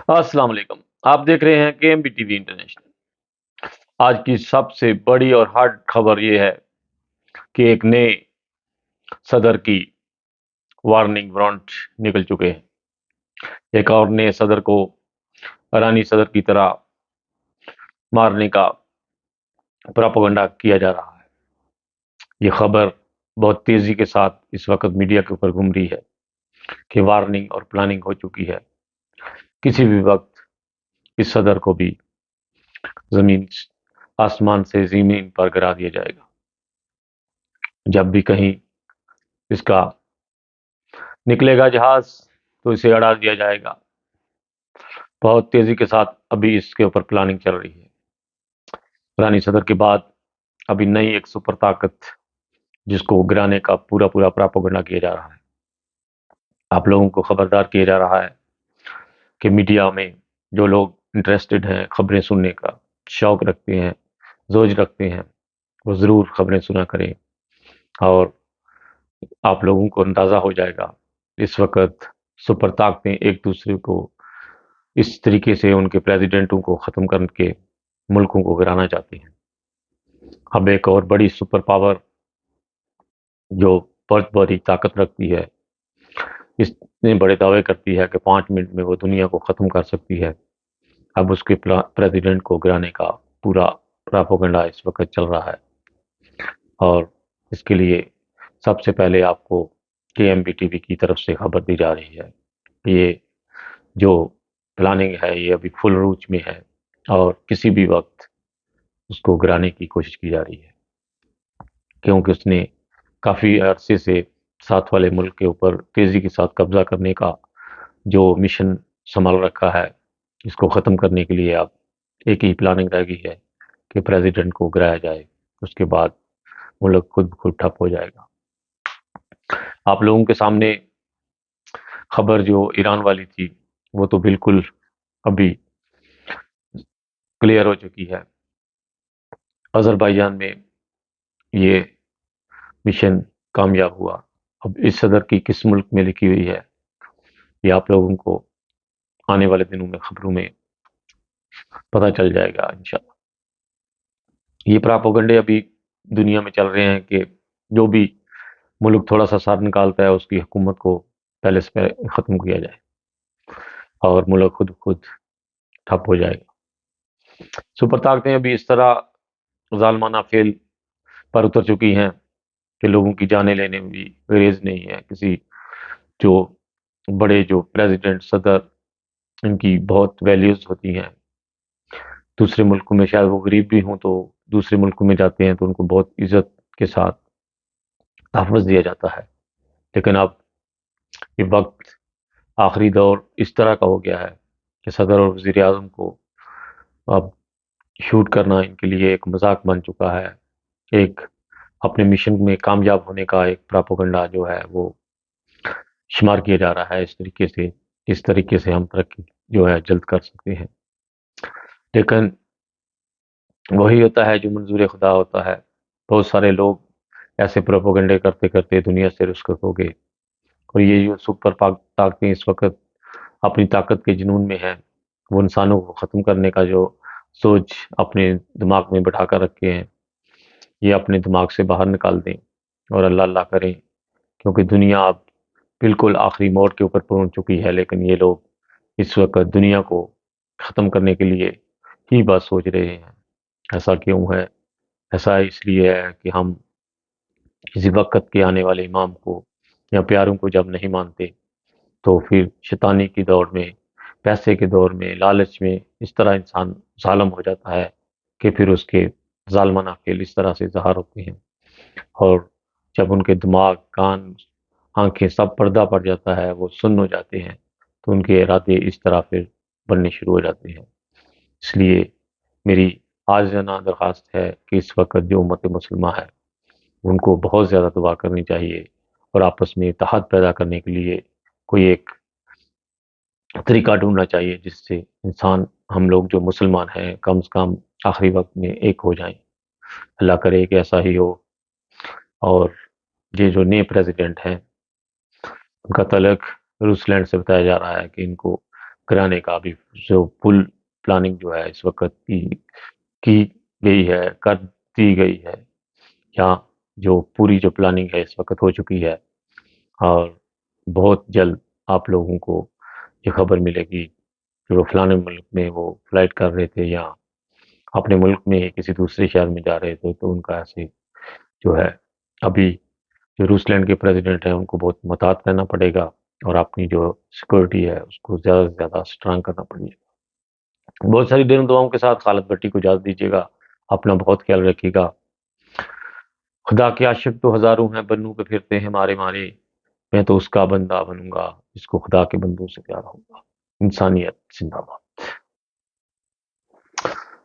السلام علیکم۔ آپ دیکھ رہے ہیں کہ M B T V international. آج کی سب سے بڑی اور ہارڈ خبر یہ ہے کہ ایک نئے صدر کی وارننگ وارنٹ نکل چکے ہیں۔ ایک اور نئے صدر کو ایرانی صدر کی طرح مارنے کا پراپیگنڈا کیا جا رہا ہے۔ یہ خبر بہت تیزی کے ساتھ اس وقت میڈیا کے اوپر گھوم رہی ہے کہ وارننگ اور پلاننگ ہو چکی ہے۔ کسی بھی وقت اس صدر کو بھی زمین آسمان سے زمین پر گرا دیا جائے گا۔ جب بھی کہیں اس کا نکلے گا جہاز تو اسے اڑا دیا جائے گا۔ بہت تیزی کے ساتھ ابھی اس کے اوپر پلاننگ چل رہی ہے۔ ایرانی صدر کے بعد ابھی نئی ایک سپر طاقت جس کو گرانے کا پورا پراپیگنڈا کیا جا رہا ہے۔ آپ لوگوں کو خبردار کیا جا رہا ہے کہ میڈیا میں جو لوگ انٹرسٹڈ ہیں، خبریں سننے کا شوق رکھتے ہیں، زوج رکھتے ہیں، وہ ضرور خبریں سنا کریں۔ اور آپ لوگوں کو اندازہ ہو جائے گا اس وقت سپر طاقتیں ایک دوسرے کو اس طریقے سے ان کے پریزیڈنٹوں کو ختم کر کے ملکوں کو گرانا چاہتی ہیں۔ اب ایک اور بڑی سپر پاور جو بہت بڑی طاقت رکھتی ہے، اتنے بڑے دعوے کرتی ہے کہ 5 منٹ میں وہ دنیا کو ختم کر سکتی ہے، اب اس کے پریزیڈنٹ کو گرانے کا پورا پراپیگنڈا اس وقت چل رہا ہے۔ اور اس کے لیے سب سے پہلے آپ کو کے ایم بی ٹی وی کی طرف سے خبر دی جا رہی ہے۔ یہ جو پلاننگ ہے یہ ابھی فل روچ میں ہے اور کسی بھی وقت اس کو گرانے کی کوشش کی جا رہی ہے، کیونکہ اس نے کافی عرصے سے ساتھ والے ملک کے اوپر تیزی کے ساتھ قبضہ کرنے کا جو مشن سنبھال رکھا ہے، اس کو ختم کرنے کے لیے اب ایک ہی پلاننگ رہ گئی ہے کہ پریزیڈنٹ کو گرایا جائے، اس کے بعد ملک خود ٹھپ ہو جائے گا۔ آپ لوگوں کے سامنے خبر جو ایران والی تھی وہ تو بالکل ابھی کلیئر ہو چکی ہے۔ آذربائیجان میں یہ مشن کامیاب ہوا۔ اب اس صدر کی کس ملک میں لکھی ہوئی ہے یہ آپ لوگوں کو آنے والے دنوں میں خبروں میں پتہ چل جائے گا انشاءاللہ۔ یہ پراپیگنڈے ابھی دنیا میں چل رہے ہیں کہ جو بھی ملک تھوڑا سا سر نکالتا ہے اس کی حکومت کو پہلے سے پہلے ختم کیا جائے اور ملک خود ٹھپ ہو جائے گا۔ سپر طاقتیں ابھی اس طرح ظالمانہ فعل پر اتر چکی ہیں کہ لوگوں کی جانیں لینے میں بھی گریز نہیں ہے۔ کسی جو بڑے جو پریزیڈنٹ صدر ان کی بہت ویلیوز ہوتی ہیں، دوسرے ملکوں میں شاید وہ غریب بھی ہوں تو دوسرے ملکوں میں جاتے ہیں تو ان کو بہت عزت کے ساتھ تحفظ دیا جاتا ہے، لیکن اب یہ وقت آخری دور اس طرح کا ہو گیا ہے کہ صدر اور وزیر اعظم کو اب شوٹ کرنا ان کے لیے ایک مذاق بن چکا ہے۔ ایک اپنے مشن میں کامیاب ہونے کا ایک پراپیگنڈا جو ہے وہ شمار کیا جا رہا ہے اس طریقے سے ہم ترقی جو ہے جلد کر سکتے ہیں، لیکن وہی ہوتا ہے جو منظور خدا ہوتا ہے۔ بہت سارے لوگ ایسے پروپیگنڈے کرتے کرتے دنیا سے رخصت ہو گئے، اور یہ جو سپر طاقتیں اس وقت اپنی طاقت کے جنون میں ہیں، وہ انسانوں کو ختم کرنے کا جو سوچ اپنے دماغ میں بٹھا کر رکھے ہیں، یہ اپنے دماغ سے باہر نکال دیں اور اللہ اللہ کریں، کیونکہ دنیا اب بالکل آخری موڑ کے اوپر پہنچ چکی ہے، لیکن یہ لوگ اس وقت دنیا کو ختم کرنے کے لیے ہی بات سوچ رہے ہیں۔ ایسا کیوں ہے؟ ایسا اس لیے ہے کہ ہم کسی وقت کے آنے والے امام کو یا پیاروں کو جب نہیں مانتے تو پھر شیطانی کی دوڑ میں، پیسے کے دور میں، لالچ میں اس طرح انسان ظالم ہو جاتا ہے کہ پھر اس کے ظالمانہ فعل اس طرح سے ظاہر ہوتے ہیں، اور جب ان کے دماغ، کان، آنکھیں سب پردہ پڑ جاتا ہے، وہ سن ہو جاتے ہیں، تو ان کے ارادے اس طرح پھر بننے شروع ہو جاتے ہیں۔ اس لیے میری عاجزانہ درخواست ہے کہ اس وقت جو امت مسلمہ ہے ان کو بہت زیادہ دعا کرنی چاہیے اور آپس میں اتحاد پیدا کرنے کے لیے کوئی ایک طریقہ ڈھونڈنا چاہیے جس سے انسان، ہم لوگ جو مسلمان ہیں، کم سے کم آخری وقت میں ایک ہو جائیں۔ اللہ کرے کہ ایسا ہی ہو۔ اور یہ جو نئے پریزیڈنٹ ہیں ان کا تعلق روس لینڈ سے بتایا جا رہا ہے کہ ان کو گرانے کا بھی جو فل پلاننگ جو ہے اس وقت کی گئی ہے، کر دی گئی ہے، یا جو پوری جو پلاننگ ہے اس وقت ہو چکی ہے، اور بہت جلد آپ لوگوں کو یہ خبر ملے گی کہ وہ فلانے ملک میں وہ فلائٹ کر رہے تھے یا اپنے ملک میں ہی کسی دوسرے شہر میں جا رہے تھے، تو ان کا ایسے جو ہے ابھی جو روس لینڈ کے پریزیڈنٹ ہیں ان کو بہت محتاط رہنا پڑے گا، اور اپنی جو سیکورٹی ہے اس کو زیادہ سے زیادہ اسٹرانگ کرنا پڑے گا۔ بہت ساری دین دعاؤں کے ساتھ خالد بھٹی کو اجازت دیجیے گا، اپنا بہت خیال رکھیے گا۔ خدا کے عاشق تو ہزاروں ہیں، بنو کے پھرتے ہیں مارے مارے، میں تو اس کا بندہ بنوں گا جس کو خدا کے بندوں سے پیار ہوگا۔ انسانیت زندہ باد۔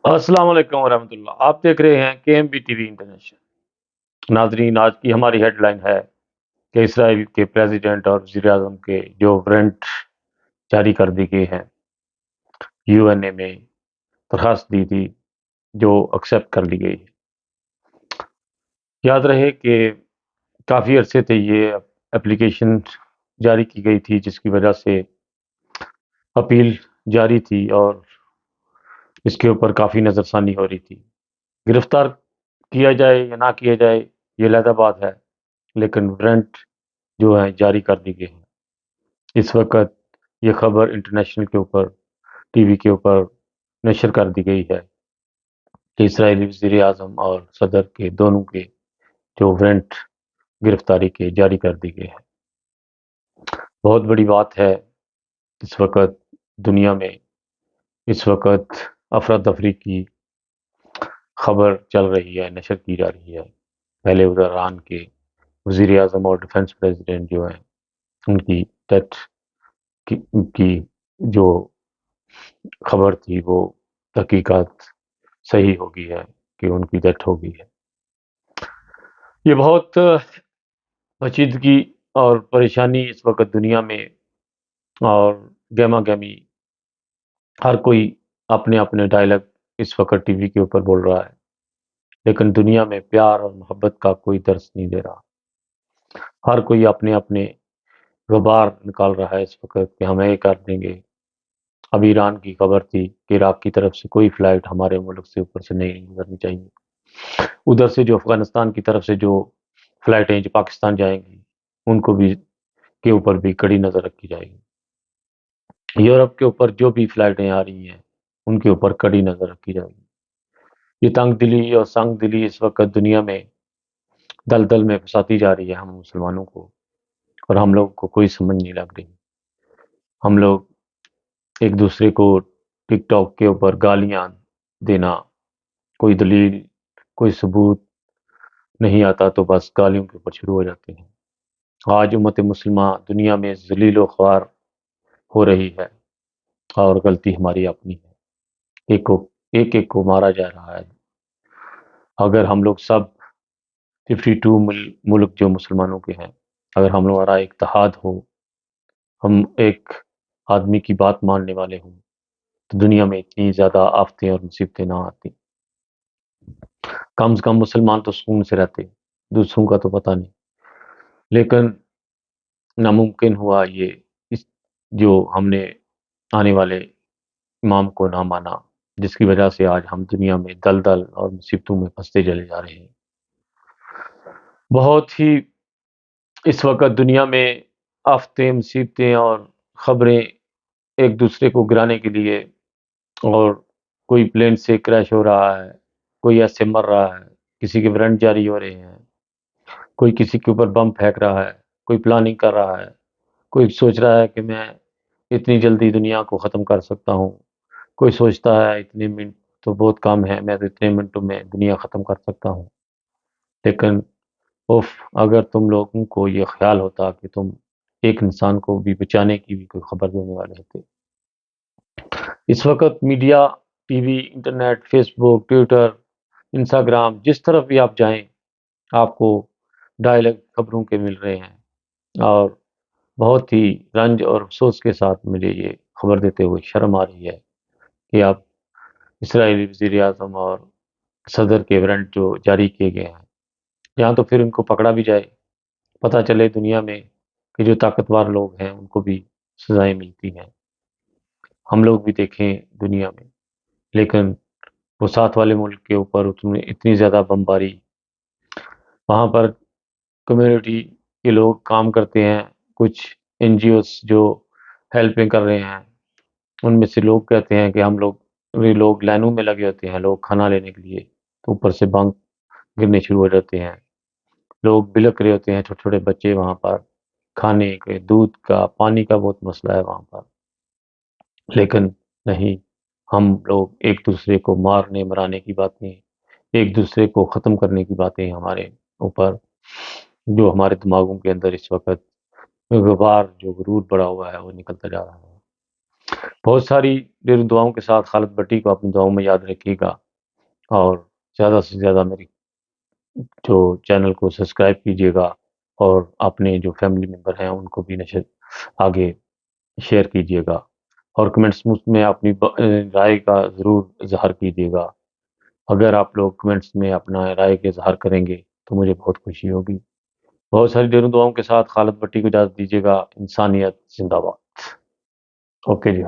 السلام علیکم ورحمۃ اللہ، آپ دیکھ رہے ہیں کے M B T V international. ناظرین، آج کی ہماری ہیڈ لائن ہے کہ اسرائیل کے پریزیڈنٹ اور وزیر اعظم کے جو وارنٹ جاری کر دی گئی ہیں، یو این اے میں درخواست دی تھی جو ایکسیپٹ کر لی گئی ہے۔ یاد رہے کہ کافی عرصے سے یہ اپلیکیشن جاری کی گئی تھی، جس کی وجہ سے اپیل جاری تھی اور اس کے اوپر کافی نظر ثانی ہو رہی تھی۔ گرفتار کیا جائے یا نہ کیا جائے یہ علیحدہ بات ہے، لیکن وارنٹ جو ہے جاری کر دی گئی ہے۔ اس وقت یہ خبر انٹرنیشنل کے اوپر ٹی وی کے اوپر نشر کر دی گئی ہے کہ اسرائیلی وزیر اعظم اور صدر کے دونوں کے جو وارنٹ گرفتاری کے جاری کر دی گئے ہیں۔ بہت بڑی بات ہے۔ اس وقت دنیا میں اس وقت افراتفری کی خبر چل رہی ہے، نشر کی جا رہی ہے۔ پہلے ادھر ایران کے وزیر اعظم اور ڈیفنس پریزیڈنٹ جو ہیں ان کی ڈیتھ کی جو خبر تھی وہ تحقیقات صحیح ہو گئی ہے کہ ان کی ڈیتھ ہو گئی ہے۔ یہ بہت پیچیدگی اور پریشانی اس وقت دنیا میں، اور گہما گہمی ہر کوئی اپنے اپنے ڈائلاگ اس وقت ٹی وی کے اوپر بول رہا ہے، لیکن دنیا میں پیار اور محبت کا کوئی درس نہیں دے رہا۔ ہر کوئی اپنے اپنے غبار نکال رہا ہے اس وقت کہ ہم یہ کر دیں گے۔ ابھی ایران کی خبر تھی کہ عراق کی طرف سے کوئی فلائٹ ہمارے ملک سے اوپر سے نہیں گزرنی چاہیے۔ ادھر سے جو افغانستان کی طرف سے جو فلائٹیں جو پاکستان جائیں گی ان کو بھی کے اوپر بھی کڑی نظر رکھی جائے گی۔ یورپ کے اوپر جو بھی فلائٹیں آ رہی ہیں ان کے اوپر کڑی نظر رکھی جائے گی۔ یہ تنگ دلی اور سنگ دلی اس وقت دنیا میں دلدل میں پھنساتی جا رہی ہے ہم مسلمانوں کو، اور ہم لوگ کو کوئی سمجھ نہیں لگ رہی۔ ہم لوگ ایک دوسرے کو ٹک ٹاک کے اوپر گالیاں دینا، کوئی دلیل کوئی ثبوت نہیں آتا تو بس گالیوں کے اوپر شروع ہو جاتے ہیں۔ آج امت مسلمہ دنیا میں ذلیل و خوار ہو رہی ہے، اور غلطی ہماری اپنی ہے۔ ایک کو مارا جا رہا ہے۔ اگر ہم لوگ سب 52 ملک جو مسلمانوں کے ہیں، اگر ہم ہمارا اتحاد ہو، ہم ایک آدمی کی بات ماننے والے ہوں، تو دنیا میں اتنی زیادہ آفتیں اور مصیبتیں نہ آتی۔ کم سے کم مسلمان تو سکون سے رہتے، دوسروں کا تو پتہ نہیں۔ لیکن ناممکن ہوا یہ جو ہم نے آنے والے امام کو نہ مانا، جس کی وجہ سے آج ہم دنیا میں دلدل اور مصیبتوں میں پھنستے چلے جا رہے ہیں۔ بہت ہی اس وقت دنیا میں آفتیں، مصیبتیں اور خبریں ایک دوسرے کو گرانے کے لیے، اور کوئی پلین سے کریش ہو رہا ہے، کوئی ایسے مر رہا ہے، کسی کے وارنٹ جاری ہو رہے ہیں، کوئی کسی کے اوپر بم پھینک رہا ہے، کوئی پلاننگ کر رہا ہے، کوئی سوچ رہا ہے کہ میں اتنی جلدی دنیا کو ختم کر سکتا ہوں، کوئی سوچتا ہے اتنے منٹ تو بہت کم ہے، میں تو اتنے منٹوں میں دنیا ختم کر سکتا ہوں۔ لیکن اگر تم لوگوں کو یہ خیال ہوتا کہ تم ایک انسان کو بھی بچانے کی بھی کوئی خبر دینے والے ہوتے۔ اس وقت media, TV, internet, Facebook, Twitter, Instagram, جس طرف بھی آپ جائیں آپ کو ڈائریکٹ خبروں کے مل رہے ہیں، اور بہت ہی رنج اور افسوس کے ساتھ مجھے یہ خبر دیتے ہوئے شرم آ رہی ہے کہ آپ اسرائیلی وزیر اعظم اور صدر کے وارنٹ جو جاری کیے گئے ہیں، یہاں تو پھر ان کو پکڑا بھی جائے، پتہ چلے دنیا میں کہ جو طاقتور لوگ ہیں ان کو بھی سزائیں ملتی ہیں۔ ہم لوگ بھی دیکھیں دنیا میں، لیکن وہ ساتھ والے ملک کے اوپر اتنی زیادہ بمباری، وہاں پر کمیونٹی کے لوگ کام کرتے ہیں، کچھ این جی اوز جو ہیلپیں کر رہے ہیں، ان میں سے لوگ کہتے ہیں کہ ہم لوگ یہ لوگ لائنوں میں لگے ہوتے ہیں، لوگ کھانا لینے کے لیے، تو اوپر سے بم گرنے شروع ہو جاتے ہیں، لوگ بلک رہے ہوتے ہیں، چھوٹے چھوٹے بچے وہاں پر، کھانے کے، دودھ کا، پانی کا بہت مسئلہ ہے وہاں پر، لیکن نہیں، ہم لوگ ایک دوسرے کو مارنے مرانے کی باتیں، ایک دوسرے کو ختم کرنے کی باتیں ہمارے اوپر، جو ہمارے دماغوں کے اندر اس وقت غبار، جو غرور بڑا ہوا ہے، وہ نکلتا جا رہا ہے۔ بہت ساری دیر دعاؤں کے ساتھ خالد بٹی کو اپنی دعاؤں میں یاد رکھیے گا، اور زیادہ سے زیادہ میری جو چینل کو سبسکرائب کیجیے گا، اور اپنے جو فیملی ممبر ہیں ان کو بھی آگے شیئر کیجیے گا، اور کمنٹس میں اپنی رائے کا ضرور اظہار کیجیے گا۔ اگر آپ لوگ کمنٹس میں اپنا رائے کا اظہار کریں گے تو مجھے بہت خوشی ہوگی۔ بہت ساری دیر دعاؤں کے ساتھ خالد بٹی کو اجازت دیجیے گا۔ انسانیت زندہ باد۔ اوکے جی،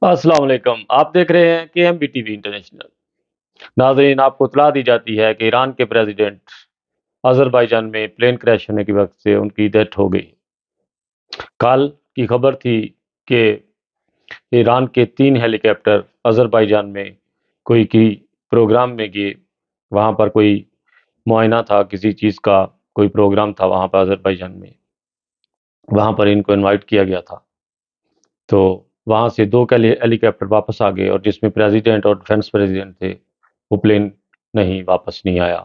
السلام علیکم، آپ دیکھ رہے ہیں کے M B T V international. ناظرین، آپ کو اطلاع دی جاتی ہے کہ ایران کے پریزیڈنٹ آذربائیجان میں پلین کریش ہونے کی وقت سے ان کی ڈیتھ ہو گئی۔ کل کی خبر تھی کہ ایران کے 3 ہیلی کاپٹر آذربائیجان میں کوئی کی پروگرام میں گئے، وہاں پر کوئی معائنہ تھا، کسی چیز کا کوئی پروگرام تھا وہاں پر آذربائیجان میں، وہاں پر ان کو انوائٹ کیا گیا تھا، تو وہاں سے 2 ہیلی کاپٹر واپس آ گئے، اور جس میں پریزیڈنٹ اور ڈیفنس پریزیڈنٹ تھے، وہ پلین واپس نہیں آیا۔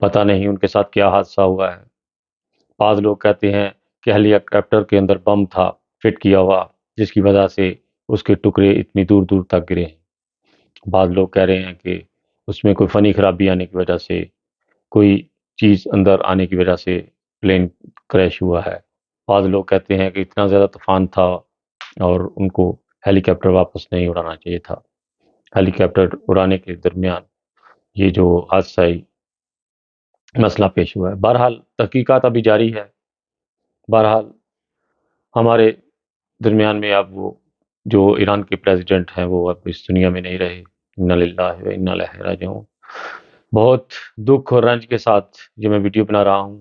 پتہ نہیں ان کے ساتھ کیا حادثہ ہوا ہے۔ بعض لوگ کہتے ہیں کہ ہیلی کاپٹر کے اندر بم تھا فٹ کیا ہوا، جس کی وجہ سے اس کے ٹکڑے اتنی دور دور تک گرے ہیں۔ بعض لوگ کہہ رہے ہیں کہ اس میں کوئی فنی خرابی آنے کی وجہ سے، کوئی چیز اندر آنے کی وجہ سے پلین کریش ہوا ہے۔ بعض لوگ کہتے ہیں کہ اتنا زیادہ طوفان تھا اور ان کو ہیلی کاپٹر واپس نہیں اڑانا چاہیے تھا۔ ہیلی کاپٹر اڑانے کے درمیان یہ جو حادثائی مسئلہ پیش ہوا ہے، بہرحال تحقیقات ابھی جاری ہے۔ بہرحال ہمارے درمیان میں اب وہ جو ایران کے پریزیڈنٹ ہیں وہ اب اس دنیا میں نہیں رہے۔ انا للہ و انا الیہ راجعون۔ بہت دکھ اور رنج کے ساتھ یہ میں ویڈیو بنا رہا ہوں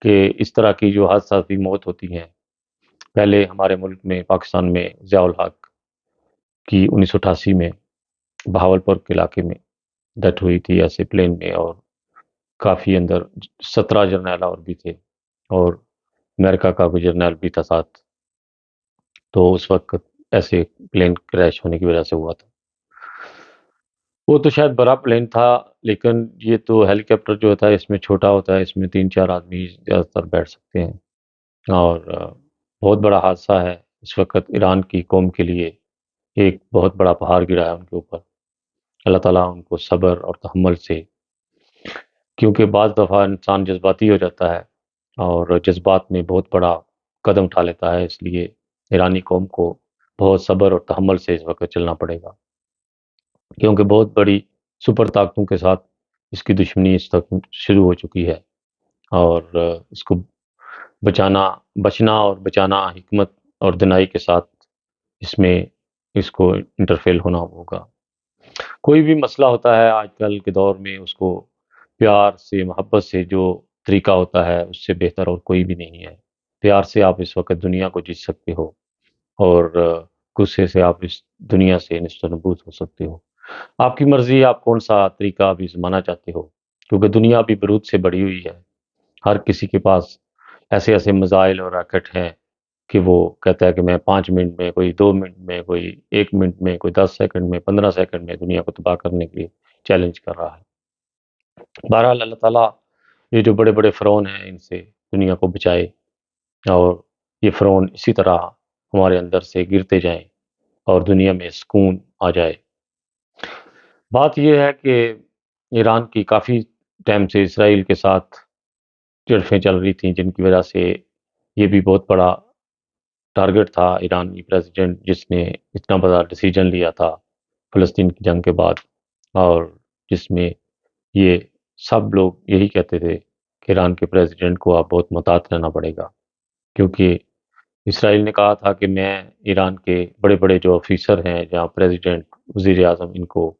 کہ اس طرح کی جو حادثاتی موت ہوتی ہیں، پہلے ہمارے ملک میں، پاکستان میں، ضیاء الحق کی 1988 میں بہاولپور کے علاقے میں ڈیتھ ہوئی تھی ایسے پلین میں، اور کافی اندر 17 جرنیل اور بھی تھے، اور امریکہ کا کوئی جرنیل بھی تھا ساتھ، تو اس وقت ایسے پلین کریش ہونے کی وجہ سے ہوا تھا۔ وہ تو شاید بڑا پلین تھا، لیکن یہ تو ہیلی کاپٹر جو ہوتا ہے اس میں چھوٹا ہوتا ہے، اس میں 3-4 آدمی زیادہ تر بیٹھ سکتے ہیں، اور بہت بڑا حادثہ ہے اس وقت ایران کی قوم کے لیے، ایک بہت بڑا پہاڑ گرا ہے ان کے اوپر۔ اللہ تعالیٰ ان کو صبر اور تحمل سے، کیونکہ بعض دفعہ انسان جذباتی ہو جاتا ہے اور جذبات میں بہت بڑا قدم اٹھا لیتا ہے، اس لیے ایرانی قوم کو بہت صبر اور تحمل سے اس وقت چلنا پڑے گا، کیونکہ بہت بڑی سپر طاقتوں کے ساتھ اس کی دشمنی اس وقت شروع ہو چکی ہے، اور اس کو بچنا اور بچانا حکمت اور دنائی کے ساتھ اس میں اس کو انٹرفیل ہونا ہوگا۔ کوئی بھی مسئلہ ہوتا ہے آج کل کے دور میں، اس کو پیار سے، محبت سے جو طریقہ ہوتا ہے اس سے بہتر اور کوئی بھی نہیں ہے۔ پیار سے آپ اس وقت دنیا کو جیت سکتے ہو، اور غصے سے آپ اس دنیا سے نست و نبود ہو سکتے ہو۔ آپ کی مرضی، آپ کون سا طریقہ ابھی زمانا چاہتے ہو، کیونکہ دنیا ابھی برود سے بڑھی ہوئی ہے۔ ہر کسی کے پاس ایسے ایسے میزائل اور راکٹ ہیں کہ وہ کہتا ہے کہ میں 5 منٹ میں، کوئی 2 منٹ میں، کوئی 1 منٹ میں، کوئی 10 سیکنڈ میں، 15 سیکنڈ میں دنیا کو تباہ کرنے کے لیے چیلنج کر رہا ہے۔ بہرحال اللہ تعالیٰ یہ جو بڑے بڑے فرعون ہیں ان سے دنیا کو بچائے، اور یہ فرعون اسی طرح ہمارے اندر سے گرتے جائیں اور دنیا میں سکون آ جائے۔ بات یہ ہے کہ ایران کی کافی ٹائم سے اسرائیل کے ساتھ جھڑپیں چل رہی تھیں، جن کی وجہ سے یہ بھی بہت بڑا ٹارگٹ تھا ایرانی پریزیڈنٹ، جس نے اتنا بڑا ڈیسیجن لیا تھا فلسطین کی جنگ کے بعد، اور جس میں یہ سب لوگ یہی کہتے تھے کہ ایران کے پریزیڈنٹ کو اب بہت محتاط رہنا پڑے گا، کیونکہ اسرائیل نے کہا تھا کہ میں ایران کے بڑے بڑے جو آفیسر ہیں، جہاں پریزیڈنٹ، وزیر اعظم، ان کو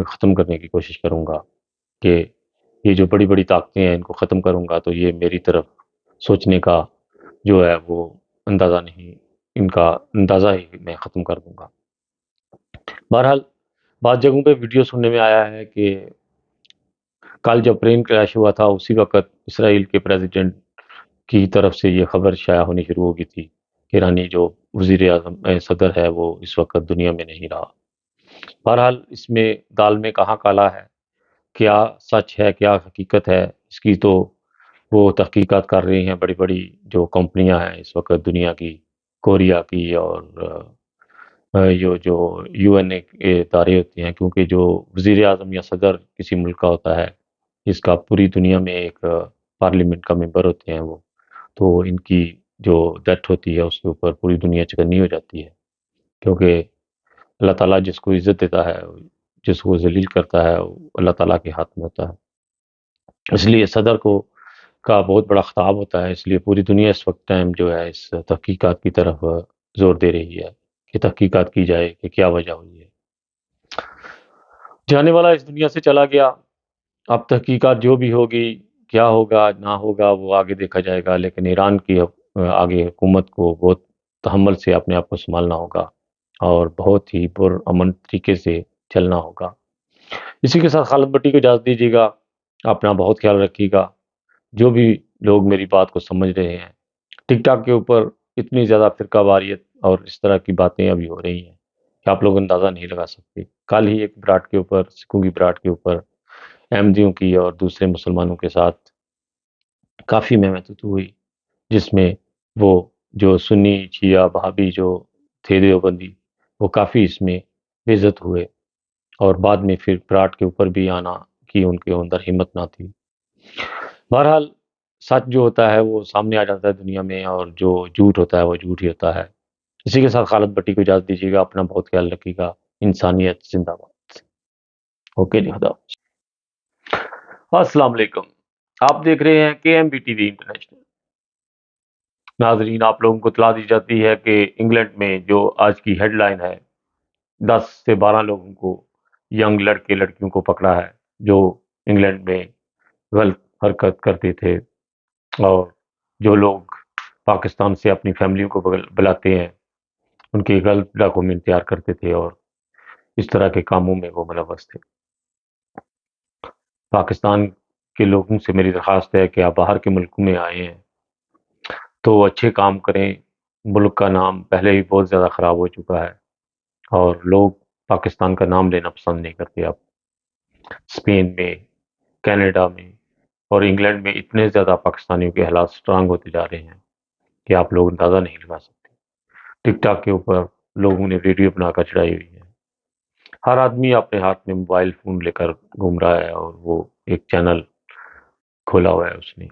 ختم کرنے کی کوشش کروں گا، کہ یہ جو بڑی بڑی طاقتیں ہیں ان کو ختم کروں گا، تو یہ میری طرف سوچنے کا جو ہے وہ اندازہ نہیں، ان کا اندازہ ہی میں ختم کر دوں گا۔ بہرحال بعض جگہوں پہ ویڈیو سننے میں آیا ہے کہ کل جب پلین کریش ہوا تھا اسی وقت اسرائیل کے پریزیڈنٹ کی طرف سے یہ خبر شائع ہونی شروع ہو گئی تھی کہ ایرانی جو وزیر اعظم صدر ہے وہ اس وقت دنیا میں نہیں رہا۔ بہرحال اس میں دال میں کہاں کالا ہے، کیا سچ ہے کیا حقیقت ہے، اس کی تو وہ تحقیقات کر رہی ہیں بڑی بڑی جو کمپنیاں ہیں اس وقت دنیا کی، کوریا کی اور یہ جو یو این اے کے ادارے ہوتے ہیں، کیونکہ جو وزیر اعظم یا صدر کسی ملک کا ہوتا ہے اس کا پوری دنیا میں ایک پارلیمنٹ کا ممبر ہوتے ہیں وہ، تو ان کی جو ڈیتھ ہوتی ہے اس کے اوپر پوری دنیا چکنی ہو جاتی ہے، کیونکہ اللہ تعالیٰ جس کو عزت دیتا ہے، جس کو ذلیل کرتا ہے، وہ اللہ تعالیٰ کے ہاتھ میں ہوتا ہے۔ اس لیے صدر کو کا بہت بڑا خطاب ہوتا ہے، اس لیے پوری دنیا اس وقت ٹائم جو ہے اس تحقیقات کی طرف زور دے رہی ہے کہ تحقیقات کی جائے کہ کیا وجہ ہوئی ہے۔ جانے والا اس دنیا سے چلا گیا، اب تحقیقات جو بھی ہوگی، کیا ہوگا نہ ہوگا وہ آگے دیکھا جائے گا، لیکن ایران کی آگے حکومت کو بہت تحمل سے اپنے آپ کو سنبھالنا ہوگا اور بہت ہی پرامن طریقے سے چلنا ہوگا۔ اسی کے ساتھ خالد بٹی کو اجازت دیجیے گا، اپنا بہت خیال رکھیے گا۔ جو بھی لوگ میری بات کو سمجھ رہے ہیں، ٹک ٹاک کے اوپر اتنی زیادہ فرقہ واریت اور اس طرح کی باتیں ابھی ہو رہی ہیں کہ آپ لوگ اندازہ نہیں لگا سکتے۔ کل ہی ایک براٹ کے اوپر، سکھوں کی براٹ کے اوپر، احمدیوں کی اور دوسرے مسلمانوں کے ساتھ کافی محنت ہوئی، جس میں وہ جو سنی شیعہ بھابی جو تھے دیوبندی، وہ کافی اس میں بے عزت ہوئے، اور بعد میں پھر براٹ کے اوپر بھی آنا کی ان کے اندر ہمت نہ تھی۔ بہرحال سچ جو ہوتا ہے وہ سامنے آ جاتا ہے دنیا میں، اور جو جھوٹ ہوتا ہے وہ جھوٹ ہی ہوتا ہے۔ اسی کے ساتھ خالد بٹی کو اجازت دیجیے گا، اپنا بہت خیال رکھیے گا۔ انسانیت زندہ باد۔ اوکے جی، خدا حافظ۔ السلام علیکم، آپ دیکھ رہے ہیں کے M B T V international. ناظرین، آپ لوگوں کو اطلاع دی جاتی ہے کہ انگلینڈ میں جو آج کی ہیڈ لائن ہے، 10 سے 12 لوگوں کو، ینگ لڑکے لڑکیوں کو پکڑا ہے جو انگلینڈ میں غلط حرکت کرتے تھے، اور جو لوگ پاکستان سے اپنی فیملیوں کو بلاتے ہیں ان کے غلط ڈاکومنٹ تیار کرتے تھے اور اس طرح کے کاموں میں وہ ملوث تھے۔ پاکستان کے لوگوں سے میری درخواست ہے کہ آپ باہر کے ملکوں میں آئے ہیں تو اچھے کام کریں۔ ملک کا نام پہلے ہی بہت زیادہ خراب ہو چکا ہے اور لوگ پاکستان کا نام لینا پسند نہیں کرتے۔ اب اسپین میں، کینیڈا میں اور انگلینڈ میں اتنے زیادہ پاکستانیوں کے حالات سٹرانگ ہوتے جا رہے ہیں کہ آپ لوگ اندازہ نہیں لگا سکتے۔ ٹک ٹاک کے اوپر لوگوں نے ویڈیو بنا کر چڑھائی ہوئی ہے، ہر آدمی اپنے ہاتھ میں موبائل فون لے کر گھوم رہا ہے اور وہ ایک چینل کھولا ہوا ہے، اس نے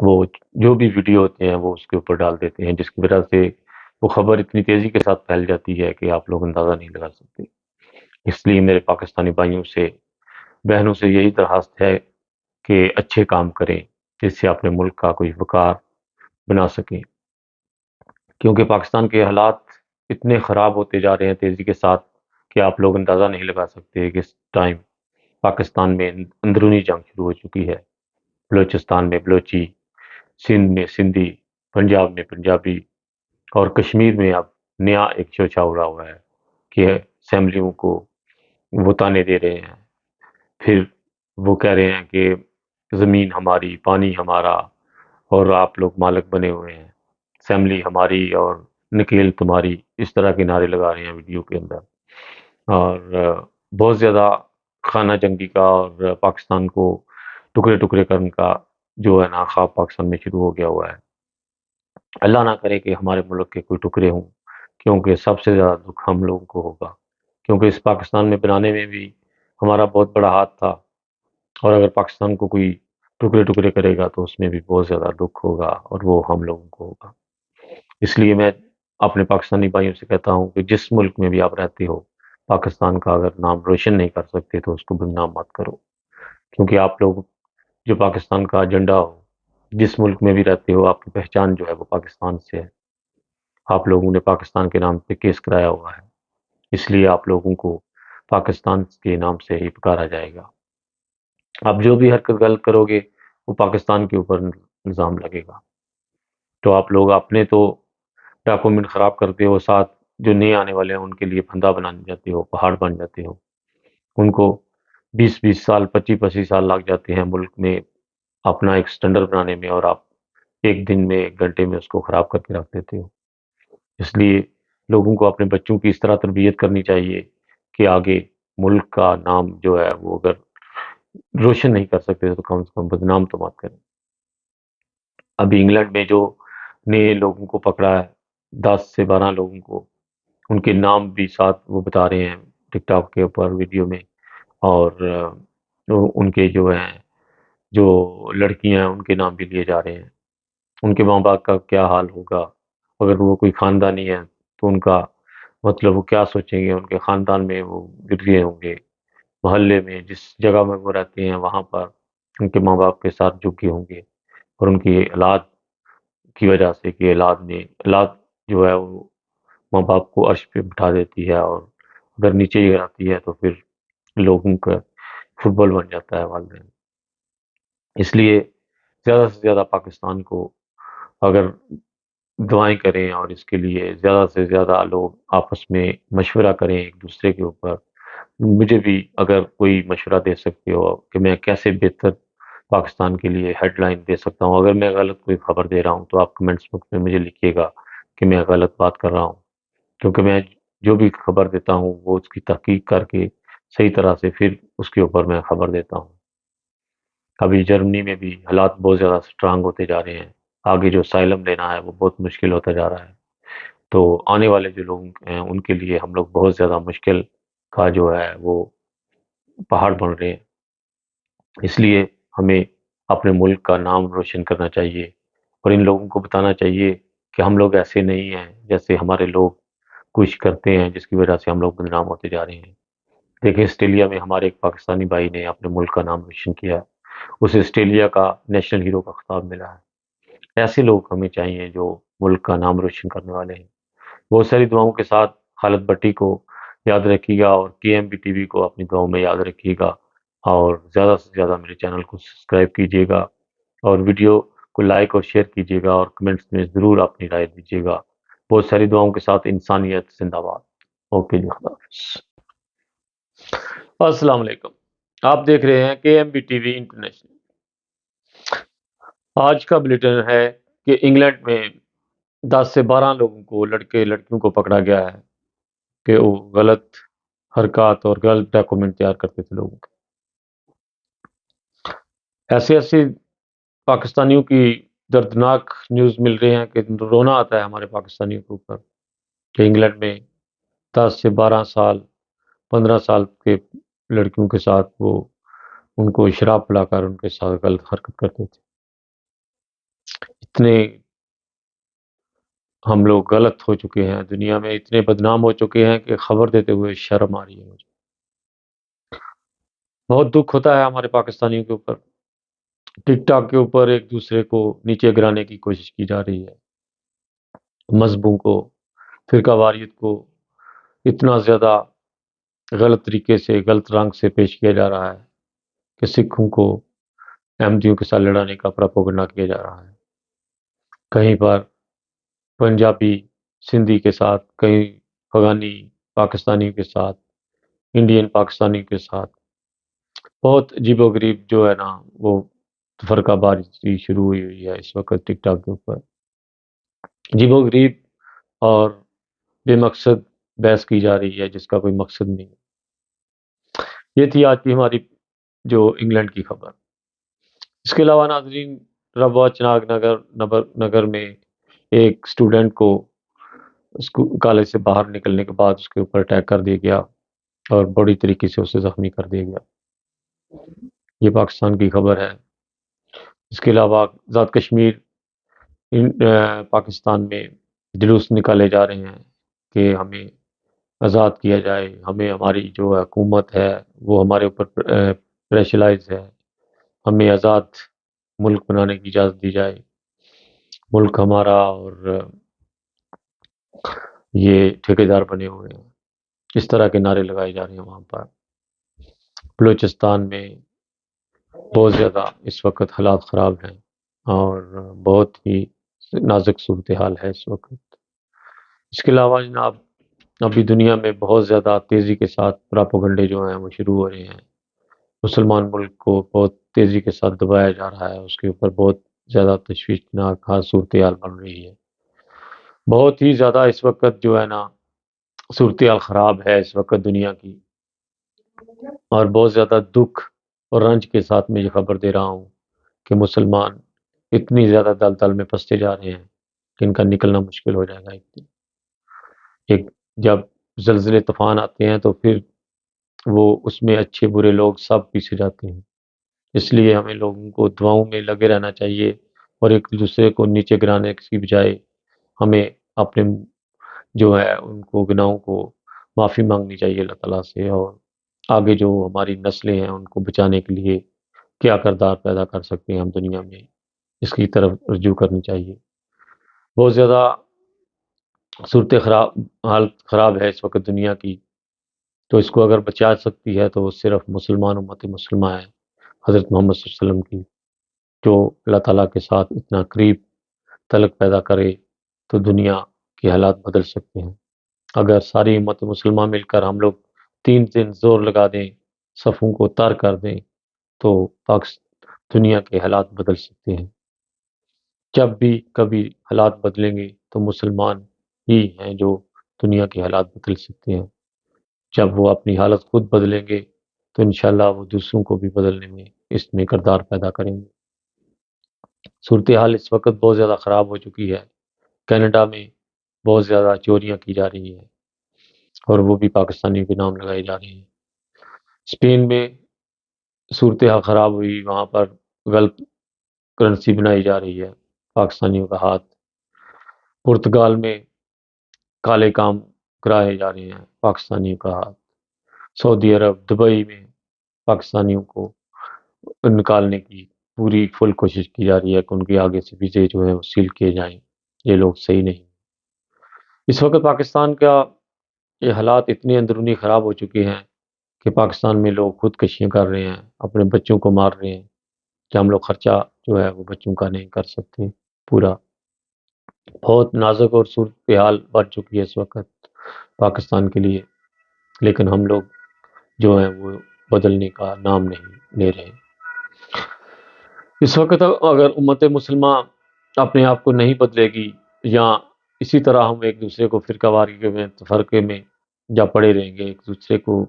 وہ جو بھی ویڈیو ہوتے ہیں وہ اس کے اوپر ڈال دیتے ہیں، جس کی وجہ سے وہ خبر اتنی تیزی کے ساتھ پھیل جاتی ہے کہ آپ لوگ اندازہ نہیں لگا سکتے۔ اس لیے میرے پاکستانی بھائیوں سے، بہنوں سے یہی درخواست ہے کہ اچھے کام کریں جس سے اپنے ملک کا کوئی وقار بنا سکیں، کیونکہ پاکستان کے حالات اتنے خراب ہوتے جا رہے ہیں تیزی کے ساتھ کہ آپ لوگ اندازہ نہیں لگا سکتے کہ اس ٹائم پاکستان میں اندرونی جنگ شروع ہو چکی ہے۔ بلوچستان میں بلوچی، سندھ میں سندھی، پنجاب میں پنجابی، اور کشمیر میں اب نیا ایک چوچا اڑا ہوا ہے کہ اسمبلیوں کو وہ تانے دے رہے ہیں، پھر وہ کہہ رہے ہیں کہ زمین ہماری، پانی ہمارا، اور آپ لوگ مالک بنے ہوئے ہیں، اسمبلی ہماری اور نکیل تمہاری، اس طرح کے نعرے لگا رہے ہیں ویڈیو کے اندر، اور بہت زیادہ خانہ جنگی کا اور پاکستان کو ٹکڑے ٹکڑے کرنے کا جو ہے نا خواب پاکستان میں شروع ہو گیا ہوا ہے۔ اللہ نہ کرے کہ ہمارے ملک کے کوئی ٹکڑے ہوں، کیونکہ سب سے زیادہ دکھ ہم لوگوں کو ہوگا، کیونکہ اس پاکستان میں بنانے میں بھی ہمارا بہت بڑا ہاتھ تھا، اور اگر پاکستان کو کوئی ٹکڑے ٹکڑے کرے گا تو اس میں بھی بہت زیادہ دکھ ہوگا اور وہ ہم لوگوں کو ہوگا۔ اس لیے میں اپنے پاکستانی بھائیوں سے کہتا ہوں کہ جس ملک میں بھی آپ رہتے ہو، پاکستان کا اگر نام روشن نہیں کر سکتے تو اس کو بدنام مت کرو، کیونکہ آپ لوگ جو پاکستان کا ایجنڈا ہو جس ملک میں بھی رہتے ہو، آپ کی پہچان جو ہے وہ پاکستان سے ہے. آپ لوگوں نے پاکستان کے نام پہ کیس کرایا ہوا ہے، اس لیے آپ لوگوں کو پاکستان کے نام سے ہی پکارا جائے گا. آپ جو بھی حرکت غلط کرو گے وہ پاکستان کے اوپر الزام لگے گا. تو آپ لوگ اپنے تو ڈاکومنٹ خراب کرتے ہو، ساتھ جو نئے آنے والے ہیں ان کے لیے پھندا بنانے جاتے ہو، پہاڑ بن جاتے ہو. ان کو 20 20 سال 25 25 سال لگ جاتے ہیں ملک میں اپنا ایک سٹینڈرڈ بنانے میں، اور آپ ایک دن میں 1 گھنٹے میں اس کو خراب کر کے رکھ دیتے ہو. اس لیے لوگوں کو اپنے بچوں کی اس طرح تربیت کرنی چاہیے کہ آگے ملک کا نام جو ہے وہ اگر روشن نہیں کر سکتے تو کم سے کم بدنام تو مت کریں. ابھی انگلینڈ میں جو نئے لوگوں کو پکڑا ہے، 10 سے 12 لوگوں کو، ان کے نام بھی ساتھ وہ بتا رہے ہیں ٹک ٹاک کے اوپر ویڈیو میں. اور ان کے جو ہیں جو لڑکیاں ہیں ان کے نام بھی لیے جا رہے ہیں. ان کے ماں باپ کا کیا حال ہوگا اگر وہ کوئی خاندانی ہے تو ان کا مطلب وہ کیا سوچیں گے. ان کے خاندان میں وہ گر گئے ہوں گے، محلے میں جس جگہ میں وہ رہتے ہیں وہاں پر ان کے ماں باپ کے ساتھ جھک گئے ہوں گے. اور ان کی اولاد کی وجہ سے کہ اولاد جو ہے وہ ماں باپ کو عرش پہ بٹھا دیتی ہے، اور اگر نیچے ہی آتی ہے تو پھر لوگوں کا فٹ بال بن جاتا ہے والدین. اس لیے زیادہ سے زیادہ پاکستان کو اگر دعائیں کریں اور اس کے لیے زیادہ سے زیادہ لوگ آپس میں مشورہ کریں ایک دوسرے کے اوپر. مجھے بھی اگر کوئی مشورہ دے سکتے ہو کہ میں کیسے بہتر پاکستان کے لیے ہیڈ لائن دے سکتا ہوں، اگر میں غلط کوئی خبر دے رہا ہوں تو آپ کمنٹس بکس میں مجھے لکھیے گا کہ میں غلط بات کر رہا ہوں. کیونکہ میں جو بھی خبر دیتا ہوں وہ اس کی تحقیق کر کے صحیح طرح سے پھر اس کے اوپر میں خبر دیتا ہوں. ابھی جرمنی میں بھی حالات بہت زیادہ سٹرانگ ہوتے جا رہے ہیں. آگے جو سائلم لینا ہے وہ بہت مشکل ہوتا جا رہا ہے. تو آنے والے جو لوگ ہیں ان کے لیے ہم لوگ بہت زیادہ مشکل کا جو ہے وہ پہاڑ بن رہے ہیں. اس لیے ہمیں اپنے ملک کا نام روشن کرنا چاہیے، اور ان لوگوں کو بتانا چاہیے کہ ہم لوگ ایسے نہیں ہیں جیسے ہمارے لوگ کچھ کرتے ہیں جس کی وجہ سے ہم لوگ بدنام ہوتے جا رہے ہیں. دیکھیں آسٹریلیا میں ہمارے ایک پاکستانی بھائی نے اپنے ملک کا نام روشن کیا ہے، اسے آسٹریلیا کا نیشنل ہیرو کا خطاب ملا ہے. ایسے لوگ ہمیں چاہیے جو ملک کا نام روشن کرنے والے ہیں. بہت ساری دعاؤں کے ساتھ خالد بٹی کو یاد رکھیے گا، اور کے ایم بی ٹی وی کو اپنی دعاؤں میں یاد رکھیے گا. اور زیادہ سے زیادہ میرے چینل کو سبسکرائب کیجیے گا، اور ویڈیو کو لائک اور شیئر کیجیے گا، اور کمنٹس میں ضرور اپنی رائے دیجیے گا. بہت ساری دعاؤں کے ساتھ انسانیت زندہ باد. اوکے جی، خدا حافظ. السلام علیکم، آپ دیکھ رہے ہیں کے M B T V international. آج کا بلیٹن ہے کہ انگلینڈ میں 10 سے 12 لوگوں کو لڑکے لڑکیوں کو پکڑا گیا ہے کہ وہ غلط حرکات اور غلط ڈاکومنٹ تیار کرتے تھے لوگوں کے. ایسے پاکستانیوں کی دردناک نیوز مل رہے ہیں کہ رونا آتا ہے ہمارے پاکستانیوں کے اوپر کہ انگلینڈ میں 10 سے 12 سال 15 سال کے لڑکیوں کے ساتھ وہ ان کو شراب پلا کر ان کے ساتھ غلط حرکت کرتے تھے. اتنے ہم لوگ غلط ہو چکے ہیں، دنیا میں اتنے بدنام ہو چکے ہیں کہ خبر دیتے ہوئے شرم آ رہی ہے مجھے. بہت دکھ ہوتا ہے ہمارے پاکستانیوں کے اوپر. ٹک ٹاک کے اوپر ایک دوسرے کو نیچے گرانے کی کوشش کی جا رہی ہے. مذہبوں کو، فرقہ واریت کو اتنا زیادہ غلط طریقے سے غلط رنگ سے پیش کیا جا رہا ہے کہ سکھوں کو احمدیوں کے ساتھ لڑانے کا پراپوگنڈا کیا جا رہا ہے. کہیں پر پنجابی سندھی کے ساتھ، کہیں افغانی پاکستانی کے ساتھ، انڈین پاکستانی کے ساتھ. بہت عجیب و غریب جو ہے نا وہ فرقہ بازی شروع ہوئی ہے اس وقت ٹک ٹاک کے اوپر. عجیب و غریب اور بے مقصد بحث کی جا رہی ہے جس کا کوئی مقصد نہیں. یہ تھی آج کی ہماری جو انگلینڈ کی خبر. اس کے علاوہ ناظرین، ربوہ چناگ نگر میں ایک اسٹوڈنٹ کو کالج سے باہر نکلنے کے بعد اس کے اوپر اٹیک کر دیا گیا اور بڑی طریقے سے اسے زخمی کر دیا گیا. یہ پاکستان کی خبر ہے. اس کے علاوہ آزاد کشمیر پاکستان میں جلوس نکالے جا رہے ہیں کہ ہمیں آزاد کیا جائے، ہمیں ہماری جو حکومت ہے وہ ہمارے اوپر پریشرائز ہے، ہمیں آزاد ملک بنانے کی اجازت دی جائے، ملک ہمارا، اور یہ ٹھیکیدار بنے ہوئے ہیں، اس طرح کے نعرے لگائے جا رہے ہیں وہاں پر۔ بلوچستان میں بہت زیادہ اس وقت حالات خراب ہیں اور بہت ہی نازک صورتحال ہے اس وقت۔ اس کے علاوہ جناب ابھی دنیا میں بہت زیادہ تیزی کے ساتھ پراپوگنڈے جو ہیں وہ شروع ہو رہے ہیں۔ مسلمان ملک کو بہت تیزی کے ساتھ دبایا جا رہا ہے، اس کے اوپر بہت زیادہ تشویشناک صورتحال بن رہی ہے۔ بہت ہی زیادہ اس وقت جو ہے نا صورتحال خراب ہے اس وقت دنیا کی، اور بہت زیادہ دکھ اور رنج کے ساتھ میں یہ خبر دے رہا ہوں کہ مسلمان اتنی زیادہ دلدل میں پھنستے جا رہے ہیں کہ ان کا نکلنا مشکل ہو جائے گا ایک دن۔ ایک جب زلزلے طوفان آتے ہیں تو پھر وہ اس میں اچھے برے لوگ سب پیچھے جاتے ہیں، اس لیے ہمیں لوگوں کو دعاؤں میں لگے رہنا چاہیے اور ایک دوسرے کو نیچے گرانے کی بجائے ہمیں اپنے جو ہے ان کو گناہوں کو معافی مانگنی چاہیے اللہ تعالیٰ سے، اور آگے جو ہماری نسلیں ہیں ان کو بچانے کے لیے کیا کردار پیدا کر سکتے ہیں ہم دنیا میں، اس کی طرف رجوع کرنی چاہیے۔ بہت زیادہ صورت حالت خراب ہے اس وقت دنیا کی، تو اس کو اگر بچا سکتی ہے تو وہ صرف مسلمان امت مسلمہ ہے حضرت محمد صلی اللہ علیہ وسلم کی، جو اللہ تعالیٰ کے ساتھ اتنا قریب تعلق پیدا کرے تو دنیا کے حالات بدل سکتے ہیں۔ اگر ساری امت مسلمہ مل کر ہم لوگ 3 دن زور لگا دیں، صفوں کو تار کر دیں، تو دنیا کے حالات بدل سکتے ہیں۔ جب بھی کبھی حالات بدلیں گے تو مسلمان ہی ہیں جو دنیا کے حالات بدل سکتے ہیں۔ جب وہ اپنی حالت خود بدلیں گے تو انشاءاللہ وہ دوسروں کو بھی بدلنے میں اس میں کردار پیدا کریں گے۔ صورتحال اس وقت بہت زیادہ خراب ہو چکی ہے۔ کینیڈا میں بہت زیادہ چوریاں کی جا رہی ہیں اور وہ بھی پاکستانیوں کے نام لگائی جا رہی ہیں۔ اسپین میں صورتحال خراب ہوئی، وہاں پر غلط کرنسی بنائی جا رہی ہے، پاکستانیوں کا ہاتھ۔ پرتگال میں کالے کام کرائے جا رہے ہیں، پاکستانیوں کا ہاتھ۔ سعودی عرب، دبئی میں پاکستانیوں کو نکالنے کی پوری فل کوشش کی جا رہی ہے کہ ان کے آگے سے ویزے جو ہیں وہ سیل کیے جائیں۔ یہ لوگ صحیح نہیں۔ اس وقت پاکستان کا یہ حالات اتنے اندرونی خراب ہو چکے ہیں کہ پاکستان میں لوگ خودکشیاں کر رہے ہیں، اپنے بچوں کو مار رہے ہیں کہ ہم لوگ خرچہ جو ہے وہ بچوں کا نہیں کر سکتے پورا۔ بہت نازک اور صورتحال بڑھ چکی ہے اس وقت پاکستان کے لیے، لیکن ہم لوگ جو ہیں وہ بدلنے کا نام نہیں لے رہے۔ اس وقت اگر امت مسلمہ اپنے آپ کو نہیں بدلے گی، یا اسی طرح ہم ایک دوسرے کو فرقہ واری میں تفرقے میں جا پڑے رہیں گے، ایک دوسرے کو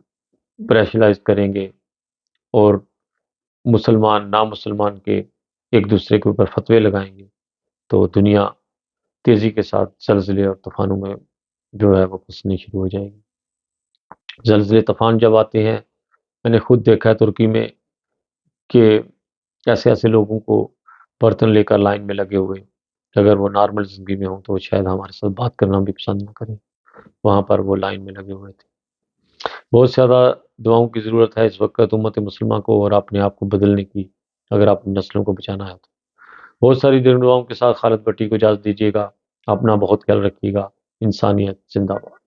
پریشرائز کریں گے اور مسلمان نامسلمان کے ایک دوسرے کے اوپر فتوے لگائیں گے، تو دنیا تیزی کے ساتھ زلزلے اور طوفانوں میں جو ہے وہ پھنسنی شروع ہو جائے گی۔ زلزلے طوفان جب آتے ہیں، میں نے خود دیکھا ہے ترکی میں کہ ایسے ایسے لوگوں کو برتن لے کر لائن میں لگے ہوئے، اگر وہ نارمل زندگی میں ہوں تو شاید ہمارے ساتھ بات کرنا بھی پسند نہ کریں، وہاں پر وہ لائن میں لگے ہوئے تھے۔ بہت زیادہ دعاؤں کی ضرورت ہے اس وقت امت مسلمہ کو، اور اپنے آپ کو بدلنے کی، اگر آپ نسلوں کو بچانا ہے تو۔ بہت ساری دعاؤں کے ساتھ خالد بٹی کو اجازت دیجیے گا۔ اپنا بہت خیال رکھیے گا۔ انسانیت زندہ باد۔